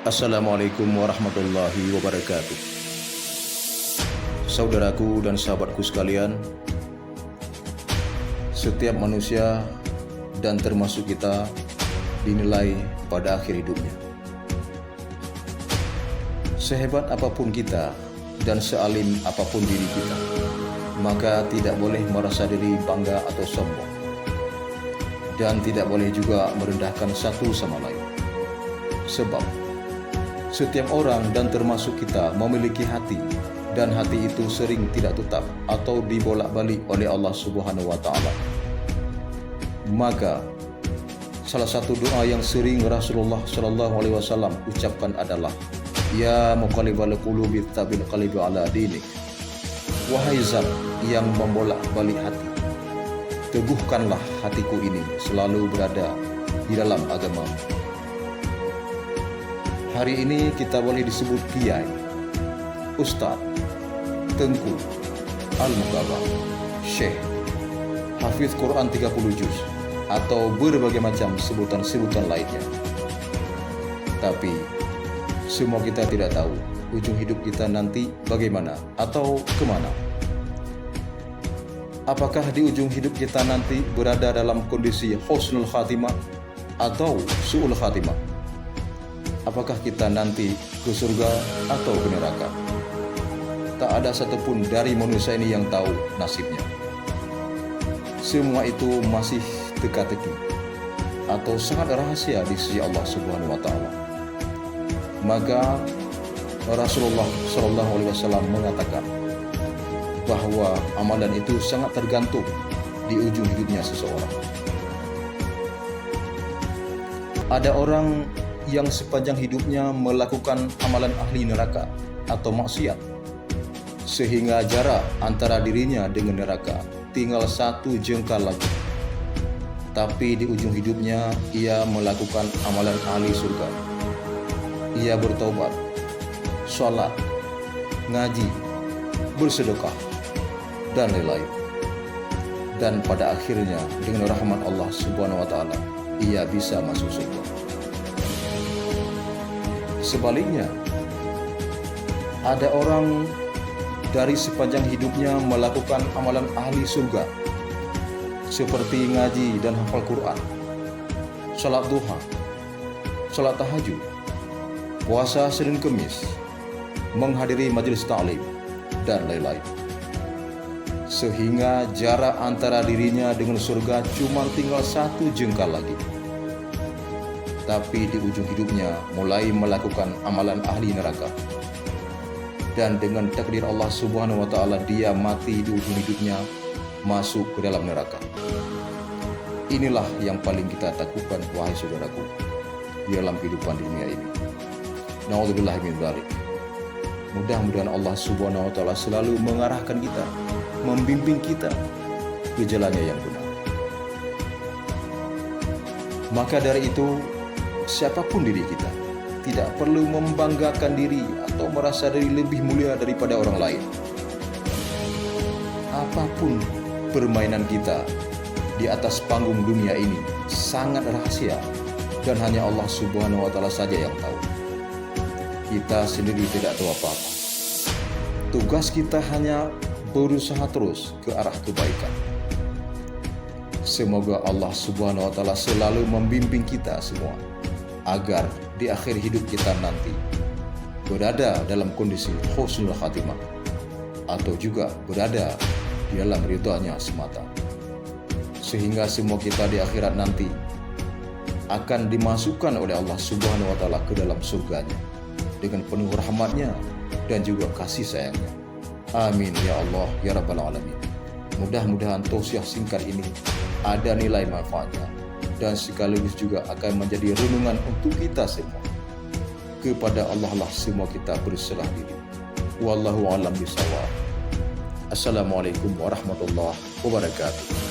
Assalamualaikum warahmatullahi wabarakatuh. Saudaraku dan sahabatku sekalian, setiap manusia dan termasuk kita dinilai pada akhir hidupnya. Sehebat apapun kita dan sealim apapun diri kita, maka tidak boleh merasa diri bangga atau sombong, dan tidak boleh juga merendahkan satu sama lain. Sebab setiap orang dan termasuk kita memiliki hati, dan hati itu sering tidak tetap atau dibolak-balik oleh Allah Subhanahu wa Ta'ala. Maka salah satu doa yang sering Rasulullah Shallallahu Alaihi Wasallam ucapkan adalah, Ya muqallibal qulubi tsabil qalbi ala dinik. Wahai zat yang membolak-balik hati, teguhkanlah hatiku ini selalu berada di dalam agamamu. Hari ini kita boleh disebut kiai, ustadz, tengku, al-mukarram, syekh, hafiz Quran 30 juz, atau berbagai macam sebutan-sebutan lainnya. Tapi semua kita tidak tahu ujung hidup kita nanti bagaimana atau kemana. Apakah di ujung hidup kita nanti berada dalam kondisi husnul khatimah atau su'ul khatimah? Apakah kita nanti ke surga atau ke neraka? Tak ada satupun dari manusia ini yang tahu nasibnya. Semua itu masih teka-teki atau sangat rahasia di sisi Allah Subhanahu wa Ta'ala. Maka Rasulullah Shallallahu Alaihi Wasallam mengatakan bahwa amalan itu sangat tergantung di ujung hidupnya seseorang. Ada orang yang sepanjang hidupnya melakukan amalan ahli neraka atau maksiat, sehingga jarak antara dirinya dengan neraka tinggal satu jengkal lagi. Tapi di ujung hidupnya ia melakukan amalan ahli surga. Ia bertobat, sholat, ngaji, bersedekah, dan lain-lain. Dan pada akhirnya dengan rahmat Allah Subhanahu wa Ta'ala ia bisa masuk surga. Sebaliknya, ada orang dari sepanjang hidupnya melakukan amalan ahli surga seperti ngaji dan hafal Quran, salat duha, salat tahajud, puasa Senin Kemis, menghadiri majelis ta'lim, dan lain-lain. Sehingga jarak antara dirinya dengan surga cuma tinggal satu jengkal lagi. Tapi di ujung hidupnya mulai melakukan amalan ahli neraka. Dan dengan takdir Allah Subhanahu wa Ta'ala dia mati di ujung hidupnya masuk ke dalam neraka. Inilah yang paling kita takutkan, wahai saudaraku, di dalam kehidupan dunia ini. Na'udzubillah min dzalik. Mudah-mudahan Allah Subhanahu wa Ta'ala selalu mengarahkan kita, membimbing kita ke jalannya yang benar. Maka dari itu, siapapun diri kita tidak perlu membanggakan diri atau merasa diri lebih mulia daripada orang lain. Apapun permainan kita di atas panggung dunia ini sangat rahasia dan hanya Allah Subhanahu wa Ta'ala saja yang tahu. Kita sendiri tidak tahu apa-apa. Tugas kita hanya berusaha terus ke arah kebaikan. Semoga Allah Subhanahu wa Ta'ala selalu membimbing kita semua agar di akhir hidup kita nanti berada dalam kondisi husnul khatimah atau juga berada di dalam ridha-Nya semata. Sehingga semua kita di akhirat nanti akan dimasukkan oleh Allah Subhanahu wa Ta'ala ke dalam surganya dengan penuh rahmat-Nya dan juga kasih sayang-Nya. Amin ya Allah ya Rabbal Alamin. Mudah-mudahan tausiah singkat ini ada nilai manfaatnya dan sekaligus juga akan menjadi renungan untuk kita semua. Kepada Allah lah semua kita berserah diri. Wallahu a'lam bishawab. Assalamualaikum warahmatullahi wabarakatuh.